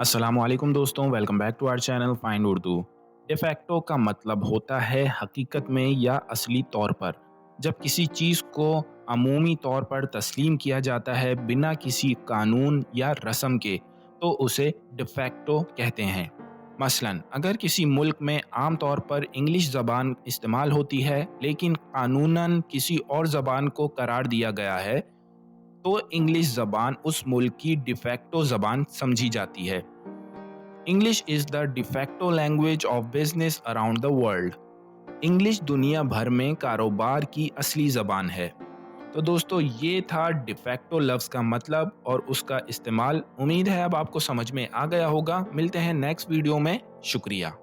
अस्सलामुअलैकुम दोस्तों, welcome back to our channel find Urdu. De facto का मतलब होता है हकीकत में या असली तौर पर। जब किसी चीज़ को अमूमी तौर पर तस्लीम किया जाता है बिना किसी कानून या रस्म के, तो उसे डिफैक्टो कहते हैं। मसलन अगर किसी मुल्क में आम तौर पर इंग्लिश ज़बान इस्तेमाल होती है लेकिन कानूनन किसी और ज़बान को करार दिया गया है, तो इंग्लिश ज़बान उस मुल्क की डिफैक्टो ज़बान समझी जाती है। English is the de facto language of business around the world. English दुनिया भर में कारोबार की असली ज़बान है। तो दोस्तों, ये था डिफैक्टो लफ्ज़ का मतलब और उसका इस्तेमाल। उम्मीद है अब आपको समझ में आ गया होगा। मिलते हैं नेक्स्ट वीडियो में। शुक्रिया।